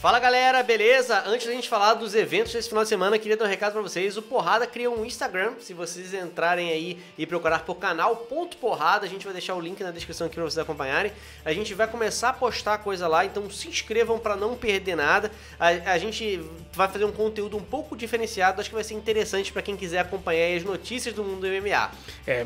Fala galera, beleza? Antes da gente falar dos eventos desse final de semana, queria dar um recado pra vocês. O Porrada criou um Instagram, se vocês entrarem aí e procurar por canal.porrada, a gente vai deixar o link na descrição aqui pra vocês acompanharem. A gente vai começar a postar coisa lá, então se inscrevam pra não perder nada. A gente vai fazer um conteúdo um pouco diferenciado, acho que vai ser interessante pra quem quiser acompanhar aí as notícias do mundo do MMA.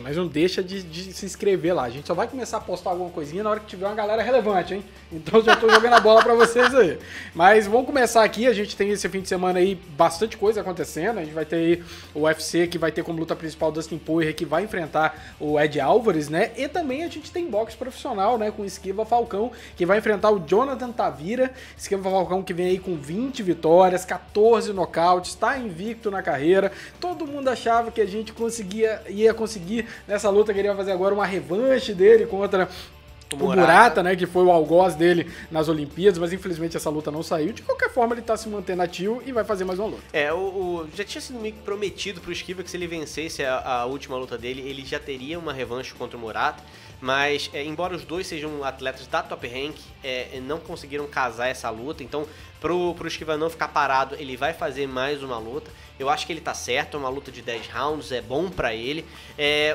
Mas não deixa de se inscrever lá. A gente só vai começar a postar alguma coisinha na hora que tiver uma galera relevante, hein? Então já tô jogando a bola pra vocês aí. Mas vamos começar aqui, a gente tem esse fim de semana aí bastante coisa acontecendo, a gente vai ter aí o UFC que vai ter como luta principal o Dustin Poirier, que vai enfrentar o Ed Álvares, né? E também a gente tem boxe profissional, né? Com o Esquiva Falcão, que vai enfrentar o Jonathan Tavira. Esquiva Falcão que vem aí com 20 vitórias, 14 nocautes, tá invicto na carreira. Todo mundo achava que a gente ia conseguir nessa luta que ele vai fazer agora uma revanche dele contra o Murata, né, que foi o algoz dele nas Olimpíadas, mas infelizmente essa luta não saiu. De qualquer forma, ele tá se mantendo ativo e vai fazer mais uma luta. Já tinha sido meio que prometido pro Esquiva que se ele vencesse a última luta dele, ele já teria uma revanche contra o Murata. Mas, embora os dois sejam atletas da Top Rank, não conseguiram casar essa luta. Então, pro Esquiva não ficar parado, ele vai fazer mais uma luta. Eu acho que ele tá certo, uma luta de 10 rounds, é bom pra ele.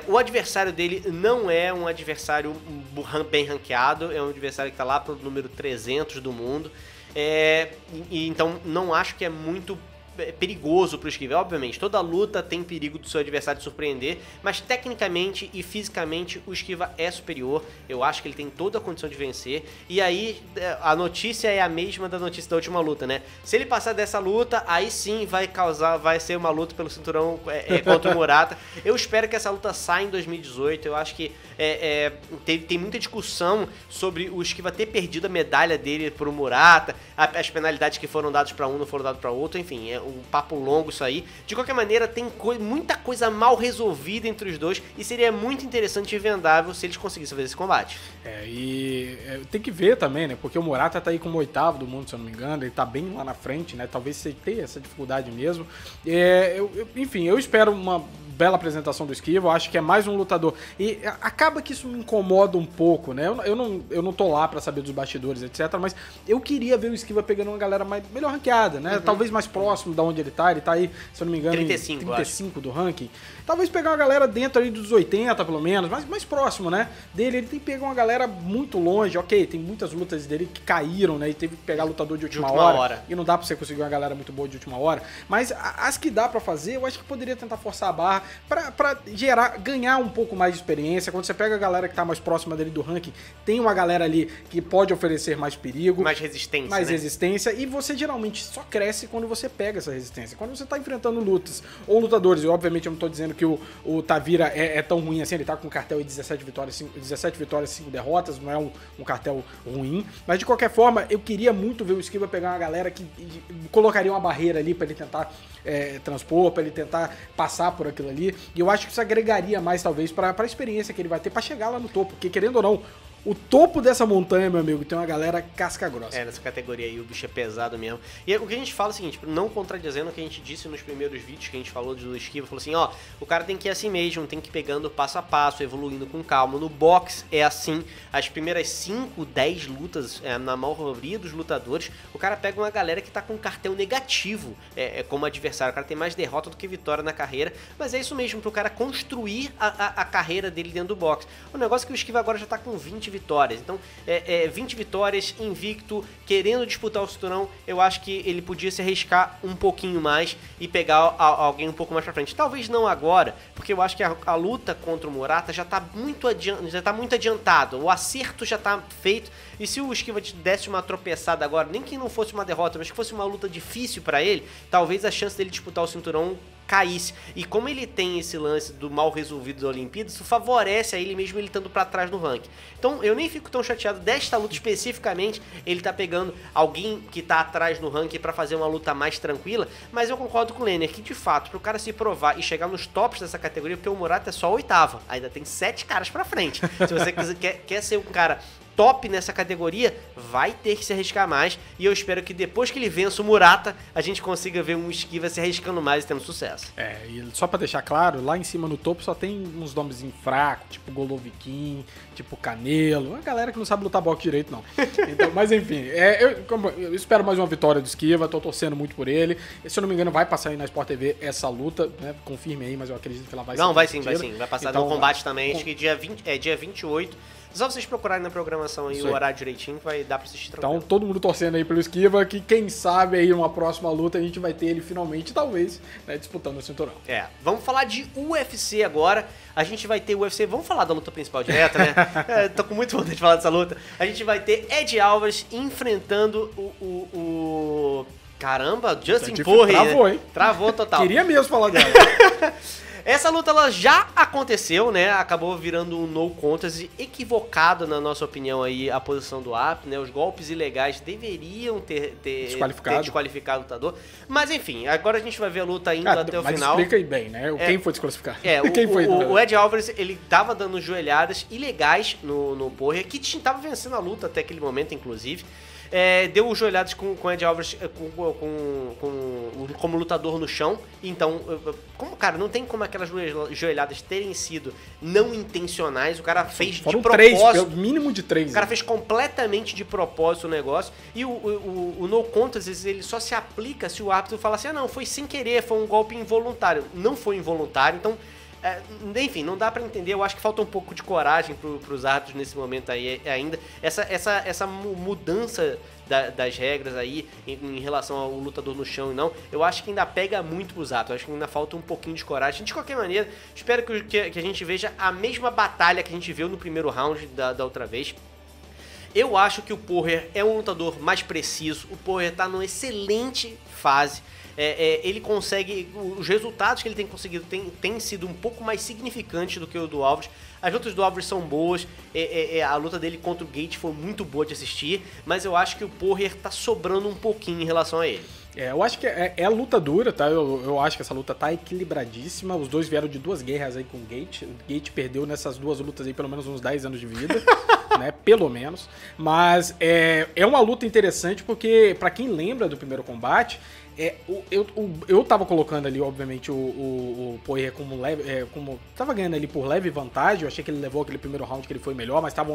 O adversário dele não é um adversário bem ranqueado, é um adversário que tá lá pro número 300 do mundo. Então, não acho que é muito perigoso pro Esquiva. Obviamente, toda luta tem perigo do seu adversário surpreender, mas tecnicamente e fisicamente o Esquiva é superior. Eu acho que ele tem toda a condição de vencer. E aí, a notícia é a mesma da notícia da última luta, né? Se ele passar dessa luta, aí sim vai ser uma luta pelo cinturão contra o Murata. Eu espero que essa luta saia em 2018. Eu acho que tem muita discussão sobre o Esquiva ter perdido a medalha dele pro Murata, as penalidades que foram dadas para um não foram dadas para outro, enfim, um papo longo isso aí. De qualquer maneira, tem muita coisa mal resolvida entre os dois e seria muito interessante e vendável se eles conseguissem fazer esse combate. Tem que ver também, né? Porque o Murata tá aí como 8º do mundo, se eu não me engano, ele tá bem lá na frente, né? Talvez você tenha essa dificuldade mesmo. Enfim, eu espero uma bela apresentação do Esquiva, eu acho que é mais um lutador. E acaba que isso me incomoda um pouco, né? Eu não tô lá pra saber dos bastidores, etc. Mas eu queria ver o Esquiva pegando uma galera melhor ranqueada, né? Talvez mais próximo da onde ele tá aí, se eu não me engano, 35 do ranking. Talvez pegar uma galera dentro ali dos 80, pelo menos, mas mais próximo, né? Ele tem que pegar uma galera muito longe, ok, tem muitas lutas dele que caíram, né? E teve que pegar lutador de última hora. E não dá pra você conseguir uma galera muito boa de última hora. Mas as que dá pra fazer, eu acho que poderia tentar forçar a barra pra ganhar um pouco mais de experiência. Quando você pega a galera que tá mais próxima dele do ranking, tem uma galera ali que pode oferecer mais perigo. Mais resistência, mais resistência. E você geralmente só cresce quando você pega essa resistência. Quando você tá enfrentando lutas ou lutadores, e obviamente eu não tô dizendo que o Tavira é tão ruim assim, ele tá com um cartel de 17 vitórias, 5 derrotas, não é um cartel ruim. Mas de qualquer forma, eu queria muito ver o Esquiva pegar uma galera que colocaria uma barreira ali pra ele tentar transpor, pra ele tentar passar por aquilo ali. E eu acho que isso agregaria mais, talvez, pra experiência que ele vai ter pra chegar lá no topo. Porque, querendo ou não, o topo dessa montanha, meu amigo, tem uma galera casca grossa. Nessa categoria aí o bicho é pesado mesmo. E o que a gente fala é o seguinte, não contradizendo o que a gente disse nos primeiros vídeos que a gente falou do Esquiva, falou assim, o cara tem que ir assim mesmo, tem que ir pegando passo a passo, evoluindo com calma. No boxe é assim, as primeiras 5, 10 lutas, na maioria dos lutadores, o cara pega uma galera que tá com um cartel negativo como adversário. O cara tem mais derrota do que vitória na carreira, mas é isso mesmo, pro cara construir a carreira dele dentro do boxe. O negócio é que o Esquiva agora já tá com 20 vitórias. Então, 20 vitórias, invicto, querendo disputar o cinturão, eu acho que ele podia se arriscar um pouquinho mais e pegar alguém um pouco mais pra frente. Talvez não agora, porque eu acho que a luta contra o Murata já tá muito adiantado. O acerto já tá feito. E se o Esquiva desse uma tropeçada agora, nem que não fosse uma derrota, mas que fosse uma luta difícil pra ele, talvez a chance dele disputar o cinturão caísse. E como ele tem esse lance do mal resolvido da Olimpíada, isso favorece a ele mesmo ele estando pra trás no ranking. Então eu nem fico tão chateado desta luta especificamente, ele tá pegando alguém que tá atrás no ranking pra fazer uma luta mais tranquila, mas eu concordo com o Lenner que de fato, pro cara se provar e chegar nos tops dessa categoria, porque o Murata é só 8º, ainda tem 7 caras pra frente. Se você quer ser um cara top nessa categoria, vai ter que se arriscar mais. E eu espero que depois que ele vença o Murata, a gente consiga ver um esquiva se arriscando mais e tendo sucesso. E só pra deixar claro, lá em cima no topo só tem uns nomezinhos fracos, tipo Golovikin, tipo Canelo, uma galera que não sabe lutar boxe direito, não. Então, mas enfim, eu espero mais uma vitória do Esquiva, tô torcendo muito por ele. Se eu não me engano, vai passar aí na Sport TV essa luta, né? Confirme aí, mas eu acredito que ela vai ser. Não, vai sim. Vai passar então, no combate também, acho que dia 28. Só vocês procurarem na programação aí o horário direitinho, vai dar pra assistir tranquilo. Então, todo mundo torcendo aí pelo Esquiva, que quem sabe aí numa próxima luta a gente vai ter ele finalmente, talvez, né, disputando o cinturão. Vamos falar de UFC agora. A gente vai ter o UFC, vamos falar da luta principal direto, né? Tô com muito vontade de falar dessa luta. A gente vai ter Ed Alvarez enfrentando Caramba, Justin Porre. Travou, hein? Travou total. Queria mesmo falar dela. Essa luta ela já aconteceu, né? Acabou virando um no contest, equivocado na nossa opinião aí a posição do árbitro, né? Os golpes ilegais deveriam ter desqualificado o lutador. Mas enfim, agora a gente vai ver a luta indo até o final. Explica aí bem, né? Quem foi desclassificado? O Ed Alvarez, ele tava dando joelhadas ilegais no Porre, que tava vencendo a luta até aquele momento, inclusive. Deu joelhadas com o Ed Alvarez como lutador no chão. Então, cara, não tem como aquelas joelhadas terem sido não intencionais. O cara fez de propósito. 3, mínimo de 3. O cara fez completamente de propósito o negócio. E o no contest, ele só se aplica se o árbitro falar assim, não, foi sem querer, foi um golpe involuntário. Não foi involuntário, então... enfim, não dá pra entender. Eu acho que falta um pouco de coragem pros árbitros nesse momento aí ainda. Essa mudança das regras aí em relação ao lutador no chão e não, eu acho que ainda pega muito pros árbitros. Eu acho que ainda falta um pouquinho de coragem. De qualquer maneira, espero que a gente veja a mesma batalha que a gente viu no primeiro round da outra vez. Eu acho que o Porre é um lutador mais preciso. O Porre tá numa excelente fase. Ele consegue, os resultados que ele tem conseguido tem sido um pouco mais significantes do que o do Alvarez. As lutas do Alvarez são boas, a luta dele contra o Gaethje foi muito boa de assistir, mas eu acho que o Porre tá sobrando um pouquinho em relação a ele. Eu acho que é luta dura, tá? Eu acho que essa luta tá equilibradíssima. Os dois vieram de 2 guerras aí com o Gaethje. O Gaethje perdeu nessas 2 lutas aí pelo menos uns 10 anos de vida, né? Pelo menos. Mas é uma luta interessante porque, pra quem lembra do primeiro combate, eu tava colocando ali, obviamente, o Poirier como leve, tava ganhando ali por leve vantagem. Eu achei que ele levou aquele primeiro round que ele foi melhor, mas tava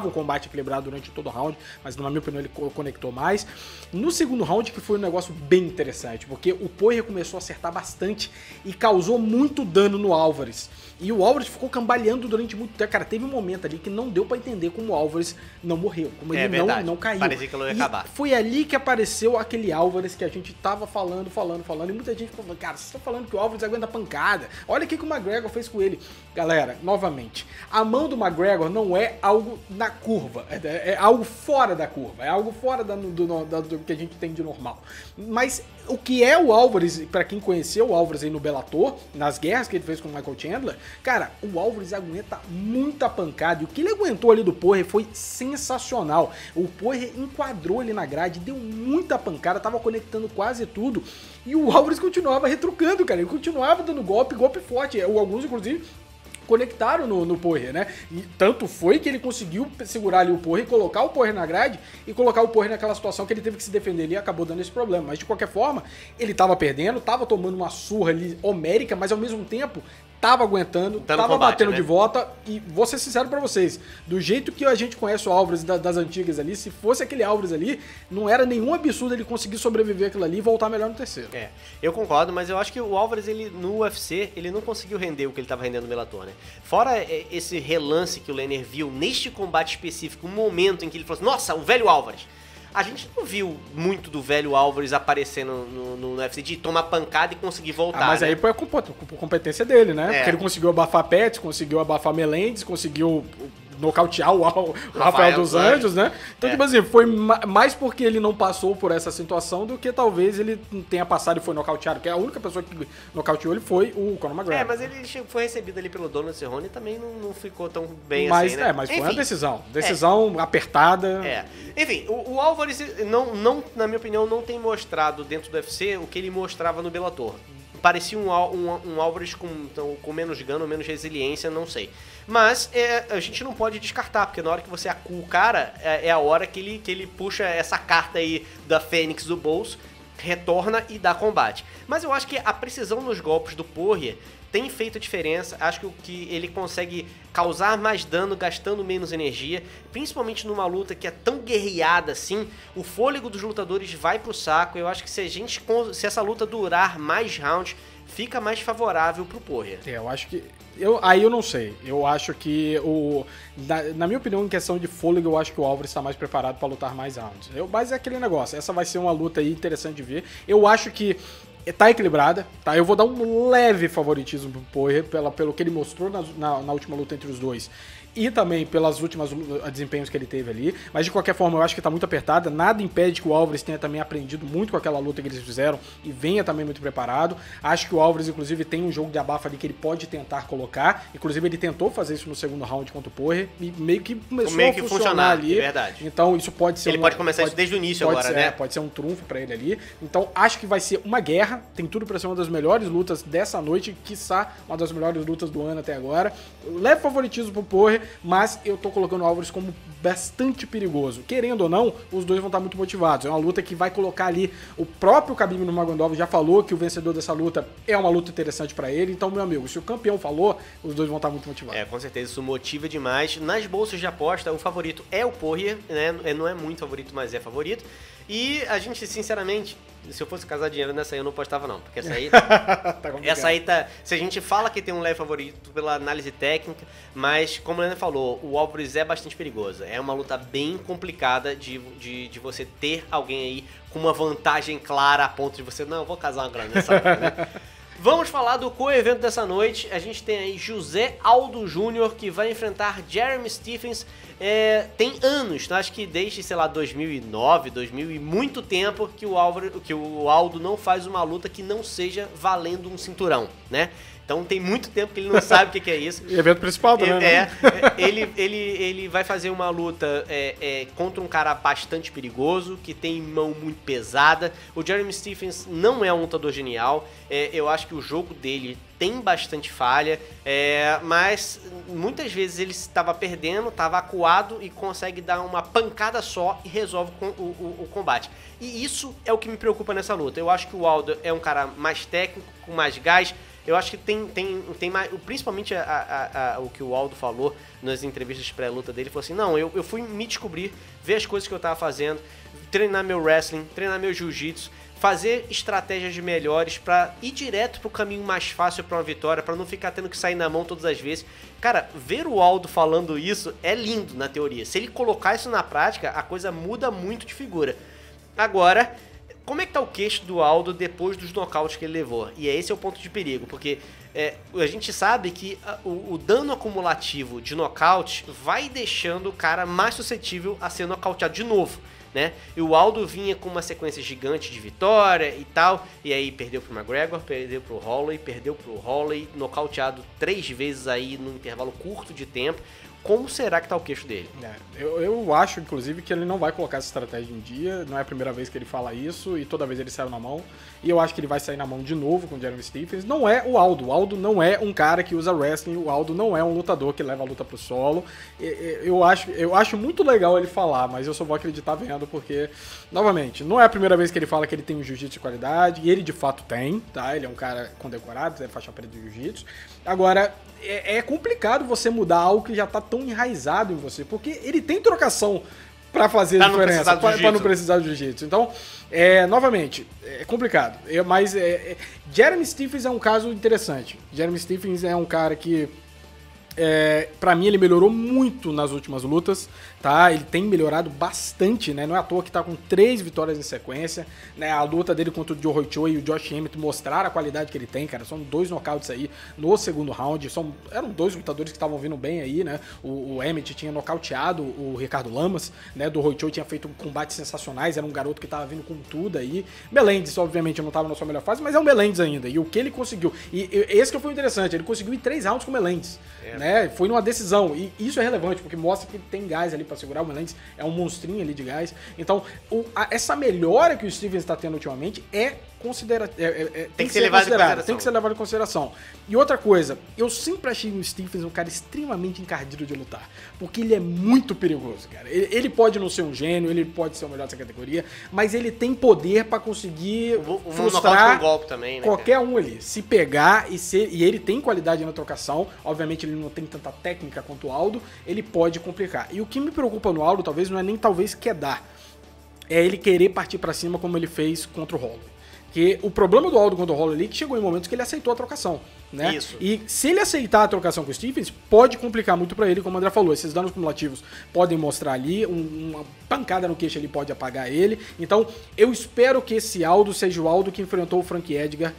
um combate equilibrado durante todo o round, mas na minha opinião ele conectou mais. No segundo round que foi um negócio bem interessante, porque o Poirier começou a acertar bastante e causou muito dano no Alvarez. E o Alvarez ficou cambaleando durante muito tempo. Cara, teve um momento ali que não deu pra entender como o Alvarez não morreu, como ele não caiu. Parecia que ele ia acabar. Foi ali que apareceu aquele Alvarez que a gente tava falando, e muita gente falou, cara, vocês estão falando que o Alvarez aguenta pancada. Olha o que o McGregor fez com ele. Galera, novamente, a mão do McGregor não é algo na curva, é algo fora da curva, é algo fora do que a gente tem de normal. Mas o que é o Alvarez, pra quem conheceu o Alvarez aí no Bellator, nas guerras que ele fez com o Michael Chandler, cara, o Alvarez aguenta muita pancada, e o que ele aguentou ali do Poirier foi sensacional. O Poirier enquadrou ele na grade, deu muita pancada, tava conectando quase tudo, e o Alvarez continuava retrucando, cara, ele continuava dando golpe forte, alguns inclusive conectaram no Poirier, né? E tanto foi que ele conseguiu segurar ali o Poirier, colocar o Poirier na grade e colocar o Poirier naquela situação que ele teve que se defender ali e acabou dando esse problema. Mas de qualquer forma, ele tava perdendo, tava tomando uma surra ali homérica, mas ao mesmo tempo tava aguentando, tava batendo, né, de volta. E vou ser sincero pra vocês, do jeito que a gente conhece o Alvarez das antigas ali, se fosse aquele Alvarez ali, não era nenhum absurdo ele conseguir sobreviver aquilo ali e voltar melhor no terceiro. Eu concordo, mas eu acho que o Alvarez, ele no UFC, ele não conseguiu render o que ele tava rendendo no Bellator, né? Fora esse relance que o Lenner viu neste combate específico, um momento em que ele falou assim, nossa, o velho Alvarez. A gente não viu muito do velho Alvarez aparecendo no UFC, de tomar pancada e conseguir voltar. Mas né? aí foi a competência dele, né? Porque ele conseguiu abafar Pettis, conseguiu abafar Melendez, conseguiu nocautear o Rafael dos Anjos, né? Então, tipo assim, foi mais porque ele não passou por essa situação do que talvez ele tenha passado e foi nocauteado, porque a única pessoa que nocauteou ele foi o Conor McGregor. Mas ele foi recebido ali pelo Donald Cerrone e também não ficou tão bem assim, né? Mas foi uma decisão apertada. Enfim, o Alvarez, na minha opinião, não tem mostrado dentro do UFC o que ele mostrava no Bellator. parecia um Álvares com menos gana, menos resiliência, não sei. Mas a gente não pode descartar, porque na hora que você acua o cara, é a hora que ele puxa essa carta aí da Fênix do bolso, retorna e dá combate. Mas eu acho que a precisão nos golpes do Poirier tem feito a diferença. Acho que ele consegue causar mais dano gastando menos energia, principalmente numa luta que é tão guerreada assim. O fôlego dos lutadores vai pro saco. Eu acho que se essa luta durar mais rounds, fica mais favorável pro Poirier. Eu acho que... Aí eu não sei. Eu acho que na minha opinião, em questão de fôlego, eu acho que o Álvares está mais preparado para lutar mais rounds. Mas é aquele negócio. Essa vai ser uma luta aí interessante de ver. Eu acho que tá equilibrada, tá? Eu vou dar um leve favoritismo pro Poirier pelo que ele mostrou na última luta entre os dois. E também pelas últimas desempenhos que ele teve ali. Mas de qualquer forma, eu acho que tá muito apertada. Nada impede que o Álvares tenha também aprendido muito com aquela luta que eles fizeram e venha também muito preparado. Acho que o Álvares, inclusive, tem um jogo de abafa ali que ele pode tentar colocar. Inclusive, ele tentou fazer isso no segundo round contra o Poirier e meio que começou a funcionar ali. É verdade. Então, isso pode ser... Ele pode começar isso desde o início agora, né? Pode ser um trunfo pra ele ali. Então, acho que vai ser uma guerra. Tem tudo pra ser uma das melhores lutas dessa noite. Quiçá uma das melhores lutas do ano até agora. Leve favoritismo pro Poirier, mas eu tô colocando o Álvares como bastante perigoso. Querendo ou não, os dois vão estar muito motivados. É uma luta que vai colocar ali... O próprio Khabib Nurmagomedov já falou que o vencedor dessa luta é uma luta interessante pra ele. Então, meu amigo, se o campeão falou, os dois vão estar muito motivados. Com certeza, isso motiva demais. Nas bolsas de aposta, o favorito é o Poirier, né? Não é muito favorito, mas é favorito. E a gente, sinceramente, se eu fosse casar dinheiro nessa aí, eu não apostava não, porque essa aí... essa aí tá... Se a gente fala que tem um leve favorito pela análise técnica, mas, como a Helena falou, o Álvares é bastante perigoso. É uma luta bem complicada de você ter alguém aí com uma vantagem clara a ponto de você, não, eu vou casar uma grana nessa luta, né? Vamos falar do co-evento dessa noite. A gente tem aí José Aldo Júnior, que vai enfrentar Jeremy Stephens. Tem anos, acho que desde, sei lá, 2009, 2000 e muito tempo que o Aldo não faz uma luta que não seja valendo um cinturão, né? Então tem muito tempo que ele não sabe o que é isso. E evento principal também, né? Ele vai fazer uma luta contra um cara bastante perigoso, que tem mão muito pesada. O Jeremy Stephens não é um lutador genial. Eu acho que o jogo dele tem bastante falha, mas muitas vezes ele estava perdendo, estava acuado e consegue dar uma pancada só e resolve o combate. E isso é o que me preocupa nessa luta. Eu acho que o Aldo é um cara mais técnico, com mais gás. Eu acho que tem mais, principalmente o que o Aldo falou nas entrevistas pré-luta dele, falou assim, não, eu fui me descobrir, ver as coisas que eu tava fazendo, treinar meu wrestling, treinar meu jiu-jitsu, fazer estratégias melhores pra ir direto pro caminho mais fácil pra uma vitória, pra não ficar tendo que sair na mão todas as vezes. Cara, ver o Aldo falando isso é lindo na teoria. Se ele colocar isso na prática, a coisa muda muito de figura. Agora... Como é que tá o queixo do Aldo depois dos nocautes que ele levou? E esse é o ponto de perigo, porque a gente sabe que o dano acumulativo de nocaute vai deixando o cara mais suscetível a ser nocauteado de novo, né? E o Aldo vinha com uma sequência gigante de vitória e tal, e aí perdeu pro McGregor, perdeu pro Holloway, nocauteado 3 vezes aí num intervalo curto de tempo. Como será que tá o queixo dele? Eu acho, inclusive, que ele não vai colocar essa estratégia em dia. Não é a primeira vez que ele fala isso e toda vez ele saiu na mão. E eu acho que ele vai sair na mão de novo com o Jeremy Stephens. Não é o Aldo. O Aldo não é um cara que usa wrestling. O Aldo não é um lutador que leva a luta pro solo. Eu acho muito legal ele falar, mas eu só vou acreditar vendo porque, novamente, não é a primeira vez que ele fala que ele tem um jiu-jitsu de qualidade. E ele, de fato, tem, tá? Ele é um cara condecorado, é faixa preta de jiu-jitsu. Agora... É complicado você mudar algo que já tá tão enraizado em você, porque ele tem trocação pra fazer a diferença, pra não precisar do jiu-jitsu. Então, novamente, é complicado. Mas Jeremy Stephens é um caso interessante. Jeremy Stephens é um cara que, pra mim, ele melhorou muito nas últimas lutas, tá? Ele tem melhorado bastante, né? Não é à toa que tá com 3 vitórias em sequência, né? A luta dele contra o Joe Roy Choi e o Josh Emmett mostraram a qualidade que ele tem, cara. São 2 nocautes aí no segundo round. Eram 2 lutadores que estavam vindo bem aí, né? O Emmett tinha nocauteado o Ricardo Lamas, né? Do Roy Choi tinha feito combates sensacionais, era um garoto que tava vindo com tudo aí. Melendez, obviamente, não tava na sua melhor fase, mas é o Melendez ainda. E o que ele conseguiu... E esse que foi interessante, ele conseguiu ir 3 rounds com o Melendez, né? Foi numa decisão. E isso é relevante, porque mostra que ele tem gás ali pra segurar. O Melendez é um monstrinho ali de gás. Então, essa melhora que o Stephens está tendo ultimamente é tem que ser levado em consideração. Tem que ser levado em consideração. E outra coisa, eu sempre achei o Stephens um cara extremamente encardido de lutar. Porque ele é muito perigoso, cara. Ele pode não ser um gênio, ele pode ser o melhor dessa categoria, mas ele tem poder pra conseguir frustrar um golpe também, né, qualquer um ali. Se pegar e ele tem qualidade na trocação, obviamente ele não tem tanta técnica quanto o Aldo, ele pode complicar. E o que me preocupa no Aldo, talvez, não é nem talvez quedar. É ele querer partir pra cima como ele fez contra o Holloway. Porque o problema do Aldo contra o Holloway é que chegou em momentos que ele aceitou a trocação, né? Isso. E se ele aceitar a trocação com o Stephens, pode complicar muito pra ele, como o André falou. Esses danos cumulativos podem mostrar ali, uma pancada no queixo ele pode apagar ele. Então, eu espero que esse Aldo seja o Aldo que enfrentou o Frank Edgar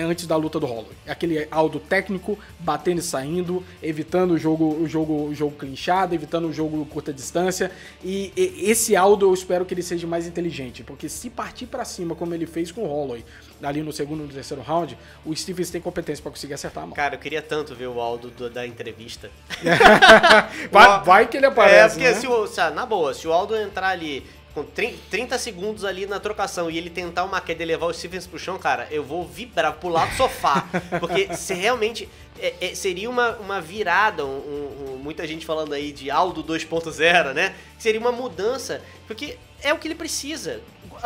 antes da luta do Holloway. Aquele Aldo técnico, batendo e saindo, evitando o jogo clinchado, evitando o jogo curta distância. E esse Aldo eu espero que ele seja mais inteligente, porque se partir pra cima como ele fez com o Holloway, ali no segundo e no terceiro round, o Stephens tem competência pra conseguir acertar a mão. Cara, eu queria tanto ver o Aldo da entrevista. vai que ele aparece, porque na boa, se o Aldo entrar ali com 30 segundos ali na trocação e ele tentar uma queda e levar o Stephens pro chão, cara, eu vou vibrar, pular do sofá. Porque se realmente seria uma virada, muita gente falando aí de Aldo 2.0, né? Seria uma mudança, porque é o que ele precisa.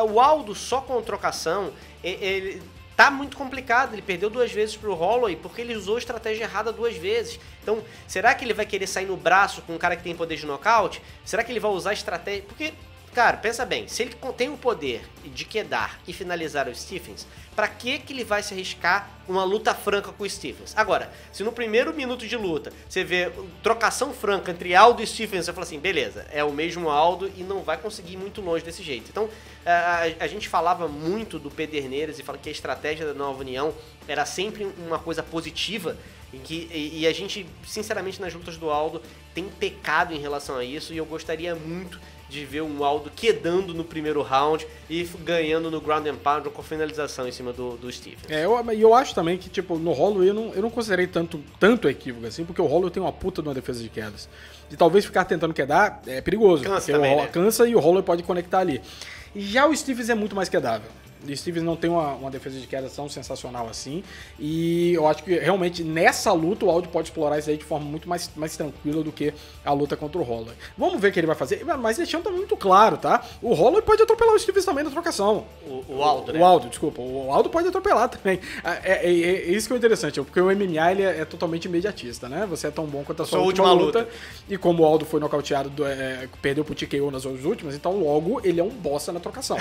O Aldo só com trocação, ele tá muito complicado. Ele perdeu 2 vezes pro Holloway porque ele usou a estratégia errada 2 vezes. Então, será que ele vai querer sair no braço com um cara que tem poder de nocaute? Será que ele vai usar a estratégia? Porque, cara, pensa bem, se ele tem o poder de quedar e finalizar o Stephens, pra que ele vai se arriscar uma luta franca com o Stephens? Agora, se no primeiro minuto de luta você vê trocação franca entre Aldo e Stephens, você fala assim, beleza, é o mesmo Aldo e não vai conseguir ir muito longe desse jeito. Então, a gente falava muito do Pederneiras e fala que a estratégia da Nova União era sempre uma coisa positiva, e a gente, sinceramente, nas lutas do Aldo tem pecado em relação a isso, e eu gostaria muito de ver um Aldo quedando no primeiro round e ganhando no ground and pound com finalização em cima do Stephens. Eu acho também que, tipo, no Holloway eu não considerei tanto equívoco assim, porque o Holloway tem uma puta de uma defesa de quedas. E talvez ficar tentando quedar é perigoso. Cansa também, né? Cansa e o Holloway pode conectar ali. Já o Stephens é muito mais quedável. O Stephens não tem uma defesa de queda tão sensacional assim. E eu acho que realmente nessa luta o Aldo pode explorar isso aí de forma muito mais tranquila do que a luta contra o Holloway. Vamos ver o que ele vai fazer. Mas deixando também muito claro, tá? O Holloway pode atropelar o Stephens também na trocação. O Aldo, né? O Aldo, desculpa. O Aldo pode atropelar também. É isso que é interessante, porque o MMA ele é totalmente imediatista, né? Você é tão bom quanto a sua última luta. E como o Aldo foi nocauteado, perdeu pro TKO nas últimas, então logo ele é um bossa na trocação.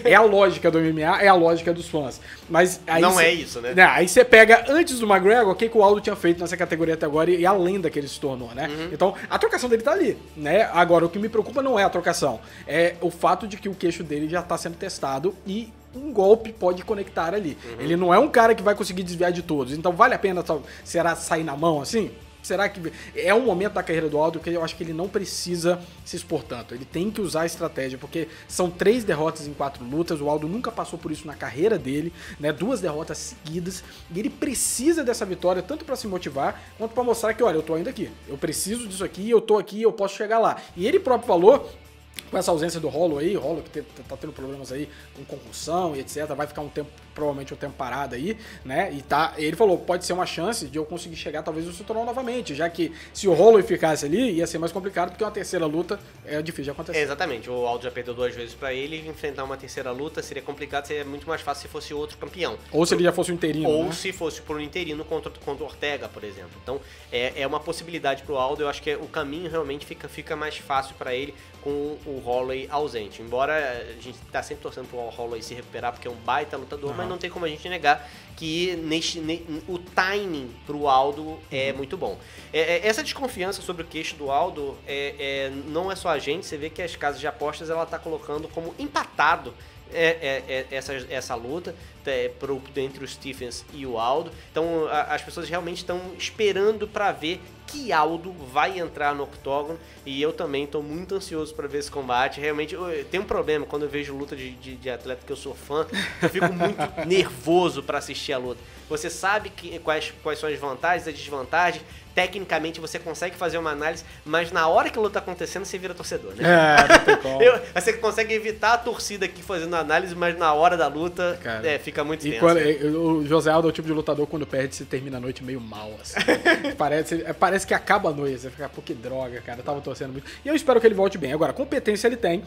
É a lógica do MMA, é a lógica dos fãs. Mas aí não é isso, né? Aí você pega antes do McGregor, o que o Aldo tinha feito nessa categoria até agora e a lenda que ele se tornou, né? Uhum. Então, a trocação dele tá ali, né? Agora, o que me preocupa não é a trocação, é o fato de que o queixo dele já tá sendo testado e um golpe pode conectar ali. Uhum. Ele não é um cara que vai conseguir desviar de todos. Então, vale a pena, será, sair na mão assim? Será que é um momento da carreira do Aldo que eu acho que ele não precisa se expor tanto. Ele tem que usar a estratégia, porque são 3 derrotas em 4 lutas. O Aldo nunca passou por isso na carreira dele, né? 2 derrotas seguidas. E ele precisa dessa vitória tanto para se motivar quanto para mostrar que, olha, eu tô ainda aqui. Eu preciso disso aqui, eu tô aqui, eu posso chegar lá. E ele próprio falou, com essa ausência do Holloway que tá tendo problemas aí com concussão e etc, vai ficar provavelmente um tempo parado aí, né, ele falou, pode ser uma chance de eu conseguir chegar talvez no cinturão novamente, já que se o Holloway ficasse ali, ia ser mais complicado, porque uma terceira luta é difícil de acontecer. Exatamente, o Aldo já perdeu 2 vezes pra ele, enfrentar uma terceira luta seria complicado, seria muito mais fácil se fosse outro campeão. Ou se ele já fosse um interino, ou né? Se fosse por um interino contra o Ortega, por exemplo. Então, é uma possibilidade pro Aldo, eu acho que o caminho realmente fica mais fácil pra ele com o Holloway ausente. Embora a gente tá sempre torcendo pro Holloway se recuperar, porque é um baita lutador, mas não tem como a gente negar que o timing pro Aldo é muito bom. Essa desconfiança sobre o queixo do Aldo não é só a gente, você vê que as casas de apostas ela tá colocando como empatado essa luta entre o Stephens e o Aldo. Então as pessoas realmente estão esperando para ver que Aldo vai entrar no octógono, e eu também tô muito ansioso para ver esse combate. Realmente, tem um problema quando eu vejo luta de atleta que eu sou fã, eu fico muito nervoso para assistir a luta. Você sabe quais são as vantagens e as desvantagens, tecnicamente você consegue fazer uma análise, mas na hora que a luta tá acontecendo, você vira torcedor, né? Não tem como. Você consegue evitar a torcida aqui fazendo análise, mas na hora da luta, fica muito tenso. O José Aldo é o tipo de lutador, quando perde, se termina a noite meio mal, assim. parece que acaba a noite, você fica, pô, que droga, cara, eu tava torcendo muito. E eu espero que ele volte bem. Agora, competência ele tem.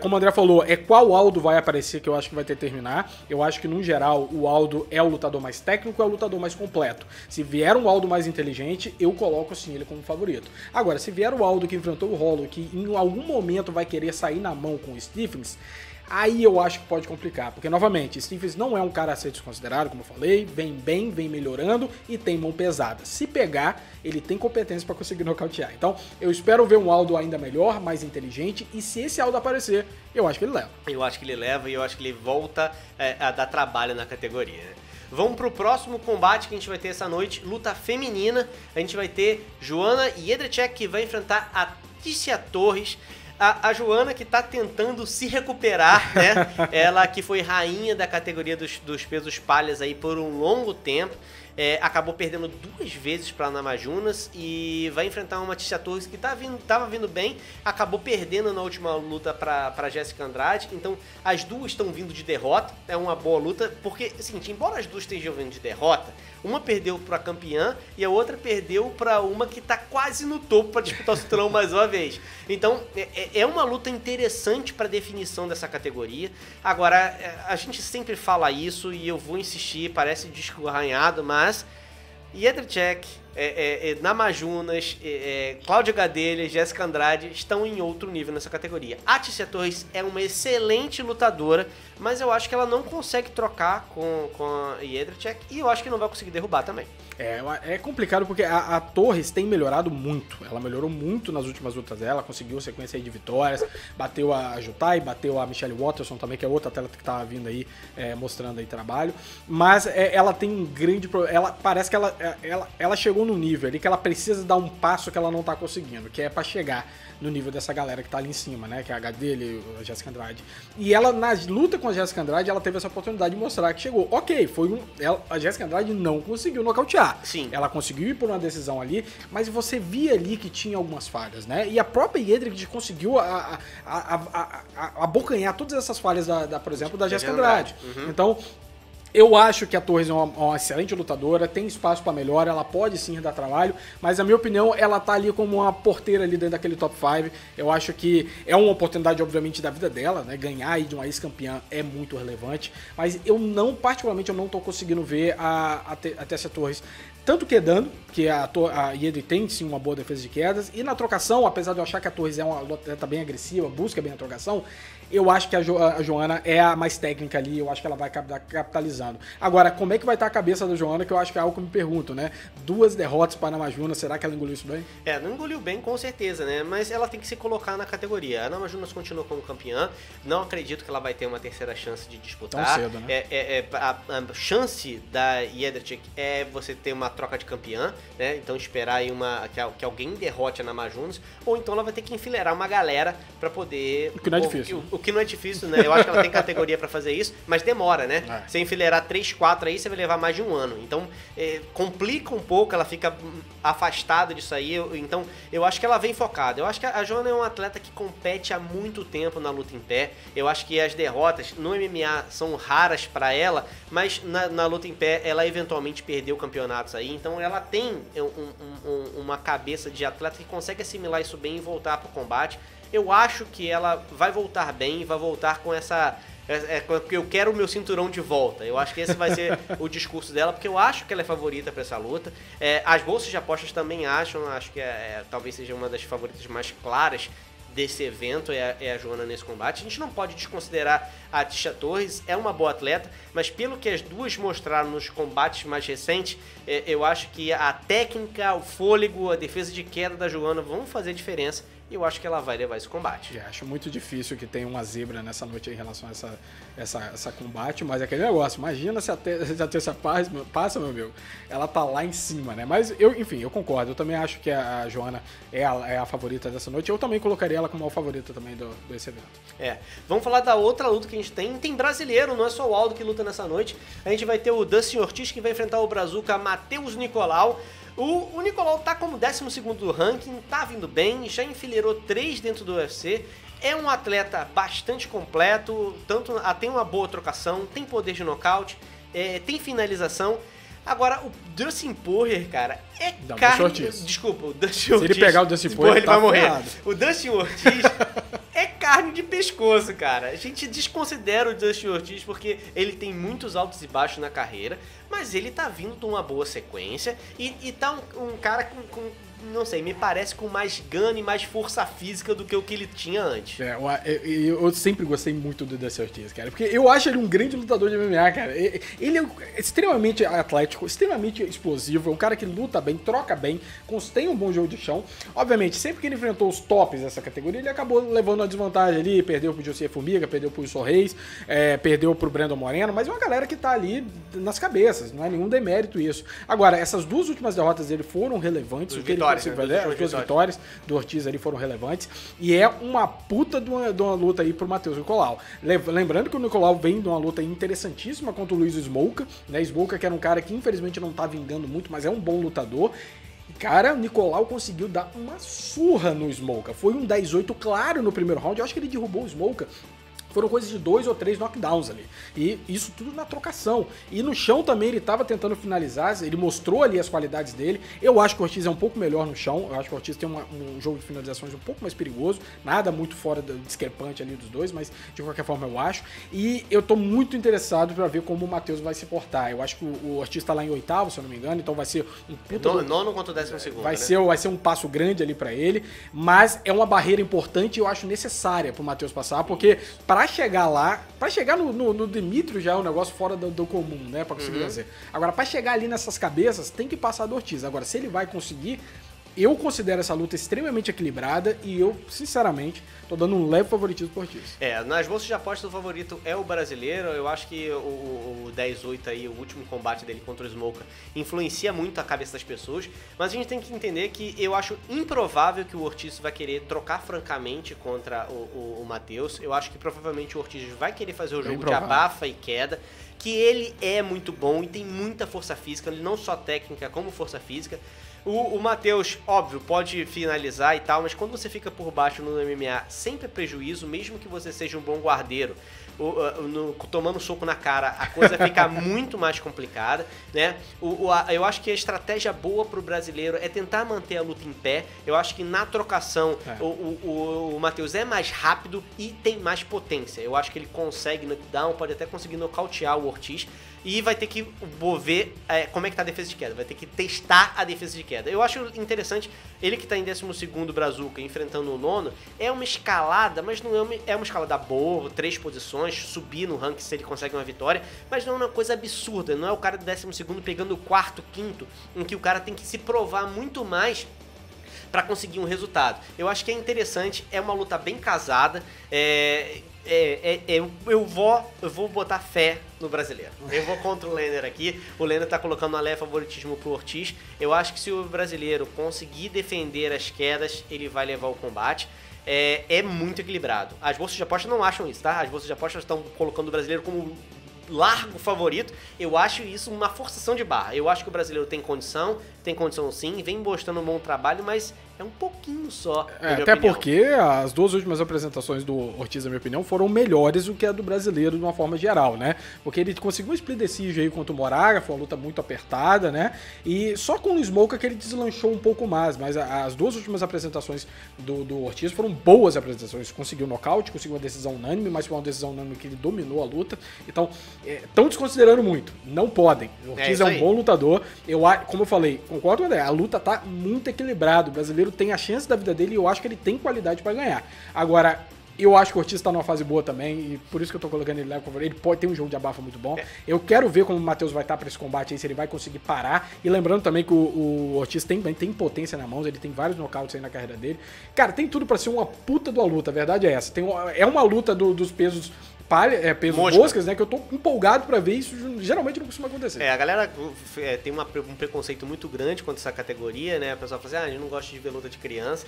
Como o André falou, qual Aldo vai aparecer que eu acho que vai ter que terminar. Eu acho que, no geral, o Aldo é o lutador mais técnico, é o lutador mais completo. Se vier um Aldo mais inteligente, eu coloco sim ele como favorito. Agora, se vier o Aldo que enfrentou o Holloway, que em algum momento vai querer sair na mão com o Stephens, aí eu acho que pode complicar, porque novamente, Stephens não é um cara a ser desconsiderado, como eu falei, vem bem, vem melhorando e tem mão pesada. Se pegar, ele tem competência para conseguir nocautear. Então, eu espero ver um Aldo ainda melhor, mais inteligente, e se esse Aldo aparecer, eu acho que ele leva. Eu acho que ele leva e eu acho que ele volta a dar trabalho na categoria, né? Vamos pro próximo combate que a gente vai ter essa noite, luta feminina. A gente vai ter Joanna Jędrzejczyk, que vai enfrentar a Tícia Torres. A Joanna que tá tentando se recuperar, né? Ela que foi rainha da categoria dos pesos palhas aí por um longo tempo. Acabou perdendo 2 vezes para Namajunas e vai enfrentar uma Tícia Torres que tava vindo bem, acabou perdendo na última luta para Jéssica Andrade. Então as duas estão vindo de derrota, é uma boa luta, porque, seguinte, embora as duas estejam vindo de derrota, uma perdeu para campeã e a outra perdeu para uma que tá quase no topo para disputar o cinturão mais uma vez. Então é uma luta interessante para definição dessa categoria. Agora, a gente sempre fala isso e eu vou insistir, parece disco arranhado, mas Jędrzejczyk, Namajunas, Cláudia Gadelha, Jéssica Andrade estão em outro nível nessa categoria. A Tícia Torres é uma excelente lutadora, mas eu acho que ela não consegue trocar com a Jędrzejczyk e eu acho que não vai conseguir derrubar também. É complicado porque a Torres tem melhorado muito. Ela melhorou muito nas últimas lutas dela, conseguiu sequência aí de vitórias, bateu a Jutai, bateu a Michelle Waterson também, que é outra atleta que tava vindo aí, mostrando aí trabalho. Mas ela tem um grande problema. Parece que ela chegou no nível ali que ela precisa dar um passo que ela não tá conseguindo, que é pra chegar no nível dessa galera que tá ali em cima, né? Que é a Gadelha e a Jéssica Andrade. E ela, na luta com a Jéssica Andrade, ela teve essa oportunidade de mostrar que chegou. Ok, a Jéssica Andrade não conseguiu nocautear. Sim. Ela conseguiu ir por uma decisão ali, mas você via ali que tinha algumas falhas, né? E a própria Jędrzejczyk conseguiu abocanhar todas essas falhas, por exemplo, da Jéssica Andrade. Então, eu acho que a Torres é uma excelente lutadora, tem espaço para melhora, ela pode sim dar trabalho, mas na minha opinião ela tá ali como uma porteira ali dentro daquele top 5. Eu acho que é uma oportunidade, obviamente, da vida dela, né? Ganhar aí de uma ex-campeã é muito relevante, mas particularmente, eu não tô conseguindo ver a Tícia Torres tanto quedando, que a Jędrzejczyk tem sim uma boa defesa de quedas, e na trocação, apesar de eu achar que a Torres é uma atleta bem agressiva, busca bem a trocação, eu acho que a Joanna é a mais técnica ali, eu acho que ela vai capitalizando. Agora, como é que vai estar a cabeça da Joanna, que eu acho que é algo que eu me pergunto, né? 2 derrotas para a Namajunas, será que ela engoliu isso bem? Não engoliu bem, com certeza, né? Mas ela tem que se colocar na categoria. A Namajunas continua como campeã, não acredito que ela vai ter uma terceira chance de disputar. Tão cedo, né? A chance da Jędrzejczyk é você ter uma troca de campeã, né? Então esperar aí que alguém derrote a Namajunas, ou então ela vai ter que enfileirar uma galera para poder... O que não é difícil. O que não é difícil, né? Eu acho que ela tem categoria para fazer isso, mas demora, né? Você enfileirar 3, 4 aí, você vai levar mais de um ano. Então, complica um pouco, ela fica afastada disso aí. Então, eu acho que ela vem focada. Eu acho que a Joanna é uma atleta que compete há muito tempo na luta em pé. Eu acho que as derrotas no MMA são raras para ela, mas na luta em pé, ela eventualmente perdeu campeonatos aí. Então, ela tem uma cabeça de atleta que consegue assimilar isso bem e voltar pro combate. Eu acho que ela vai voltar bem, vai voltar com essa... porque eu quero o meu cinturão de volta. Eu acho que esse vai ser o discurso dela, porque eu acho que ela é favorita para essa luta. As bolsas de apostas também acho que talvez seja uma das favoritas mais claras desse evento, é a Joanna nesse combate. A gente não pode desconsiderar a Tícia Torres, é uma boa atleta, mas pelo que as duas mostraram nos combates mais recentes, eu acho que a técnica, o fôlego, a defesa de queda da Joanna vão fazer diferença e eu acho que ela vai levar esse combate. Acho muito difícil que tenha uma zebra nessa noite em relação a essa combate, mas é aquele negócio, imagina se a terça passa, meu amigo, ela tá lá em cima, né? Mas enfim, eu concordo, eu também acho que a Joana é a favorita dessa noite, eu também colocaria ela como a favorita também desse evento. Vamos falar da outra luta que a gente tem brasileiro, não é só o Aldo que luta nessa noite, a gente vai ter o Dustin Ortiz que vai enfrentar o Brazuca Matheus Nicolau. O Nicolau tá como 12º do ranking, tá vindo bem, já enfileirou 3 dentro do UFC, é um atleta bastante completo, tem uma boa trocação, tem poder de nocaute, tem finalização. Agora, o Dustin Poirier, cara, é carne... Desculpa, o Dustin Ortiz... Se ele pegar o Dustin Poirier, ele vai morrer. O Dustin Ortiz é carne de pescoço, cara. A gente desconsidera o Dustin Ortiz porque ele tem muitos altos e baixos na carreira, mas ele tá vindo de uma boa sequência e tá um cara com não sei, me parece com mais gana e mais força física do que o que ele tinha antes. Eu sempre gostei muito do Dustin Ortiz, cara, porque eu acho ele um grande lutador de MMA, cara. Ele é extremamente atlético, extremamente explosivo, é um cara que luta bem, troca bem, tem um bom jogo de chão. Obviamente, sempre que ele enfrentou os tops dessa categoria, ele acabou levando uma desvantagem ali, perdeu pro José Formiga, perdeu pro Wilson Reis, perdeu pro Brandon Moreno, mas é uma galera que tá ali nas cabeças, não é nenhum demérito isso. Agora, essas duas últimas derrotas dele foram relevantes, o que ele conseguiu fazer, as duas vitórias do Ortiz ali foram relevantes, e é uma puta de uma luta aí pro Matheus Nicolau. Lembrando que o Nicolau vem de uma luta interessantíssima contra o Luiz Smolka, né? Smolka que era um cara que infelizmente não tá vingando muito, mas é um bom lutador. Cara, o Nicolau conseguiu dar uma surra no Smolka. Foi um 10-8 claro no primeiro round. Eu acho que ele derrubou o Smolka. Foram coisas de 2 ou 3 knockdowns ali. E isso tudo na trocação. E no chão também ele estava tentando finalizar, ele mostrou ali as qualidades dele. Eu acho que o Ortiz é um pouco melhor no chão. Eu acho que o Ortiz tem um jogo de finalizações um pouco mais perigoso. Nada muito fora discrepante ali dos dois, mas de qualquer forma eu acho. E eu tô muito interessado para ver como o Matheus vai se portar. Eu acho que o Ortiz tá lá em 8º, se eu não me engano, então vai ser um puta... Nono contra o 12º, vai ser um passo grande ali para ele, mas é uma barreira importante e eu acho necessária pro Matheus passar, porque para chegar lá, para chegar no Dimitri já é um negócio fora do comum, né, para conseguir fazer. Agora, para chegar ali nessas cabeças, tem que passar do Ortiz. Agora, se ele vai conseguir, eu considero essa luta extremamente equilibrada e eu, sinceramente, tô dando um leve favoritismo pro Ortiz. Nas bolsas de aposta o favorito é o brasileiro. Eu acho que o 10-8 aí, o último combate dele contra o Smolka, influencia muito a cabeça das pessoas, mas a gente tem que entender que eu acho improvável que o Ortiz vai querer trocar francamente contra o Matheus. Eu acho que provavelmente o Ortiz vai querer fazer o jogo de abafa e queda, que ele é muito bom e tem muita força física, não só técnica como força física. O Matheus, óbvio, pode finalizar e tal, mas quando você fica por baixo no MMA, sempre é prejuízo, mesmo que você seja um bom guardeiro. Tomando soco na cara, a coisa fica muito mais complicada, né? Eu acho que a estratégia boa pro brasileiro é tentar manter a luta em pé. Eu acho que na trocação o Matheus é mais rápido e tem mais potência. Eu acho que ele consegue knockdown, pode até conseguir nocautear o Ortiz. E vai ter que ver como é que tá a defesa de queda. Vai ter que testar a defesa de queda. Eu acho interessante, ele que tá em 12º Brazuca, enfrentando o nono, é uma escalada, mas não é uma escalada boa, 3 posições, subir no ranking se ele consegue uma vitória, mas não é uma coisa absurda. Não é o cara do 12º pegando o 4º, 5º, em que o cara tem que se provar muito mais para conseguir um resultado. Eu acho que é interessante, é uma luta bem casada, eu vou botar fé no brasileiro. Eu vou contra o Lenner aqui. O Lenner tá colocando um leve favoritismo pro Ortiz. Eu acho que se o brasileiro conseguir defender as quedas, ele vai levar o combate. É muito equilibrado. As bolsas de aposta não acham isso, tá? As bolsas de aposta estão colocando o brasileiro como largo favorito. Eu acho isso uma forçação de barra. Eu acho que o brasileiro tem condição sim, vem mostrando um bom trabalho, mas é um pouquinho só, até porque as duas últimas apresentações do Ortiz, na minha opinião, foram melhores do que a do brasileiro de uma forma geral, né? Porque ele conseguiu um split decision aí contra o Moraga, foi uma luta muito apertada, né? E só com o Smolka que ele deslanchou um pouco mais, mas as duas últimas apresentações do Ortiz foram boas apresentações. Conseguiu nocaute, conseguiu uma decisão unânime, mas foi uma decisão unânime que ele dominou a luta. Então, estão desconsiderando muito. Não podem. O Ortiz é um bom lutador. Como eu falei, concordo com a luta tá muito equilibrada. O brasileiro tem a chance da vida dele e eu acho que ele tem qualidade para ganhar. Agora, Eu acho que o Ortiz tá numa fase boa também, e por isso que eu tô colocando ele lá. Ele pode ter um jogo de abafa muito bom. Eu quero ver como o Matheus vai estar pra esse combate aí, se ele vai conseguir parar. E lembrando também que o Ortiz tem potência na mão, ele tem vários nocautes aí na carreira dele. Cara, tem tudo pra ser uma puta de uma luta, a verdade é essa. É uma luta dos pesos pesos moscas, né? Que eu tô empolgado pra ver isso. Geralmente não costuma acontecer. A galera tem um preconceito muito grande contra essa categoria, né? A pessoa fala assim, a gente não gosta de ver luta de criança.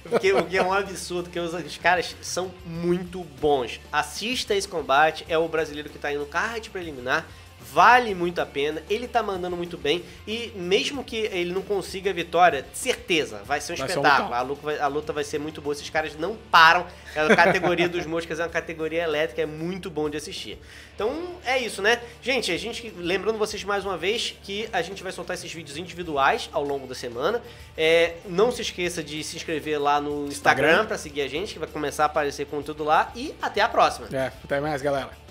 O que é um absurdo, porque os caras são muito bons. Assista esse combate, é o brasileiro que tá indo card preliminar. Vale muito a pena, ele tá mandando muito bem e mesmo que ele não consiga a vitória, certeza, vai ser um espetáculo, a luta vai ser muito boa, esses caras não param, a categoria dos moscas é uma categoria elétrica, é muito bom de assistir. Então é isso, né? Gente, lembrando vocês mais uma vez que a gente vai soltar esses vídeos individuais ao longo da semana, não se esqueça de se inscrever lá no Instagram pra seguir a gente, que vai começar a aparecer conteúdo lá e até a próxima. Até mais, galera.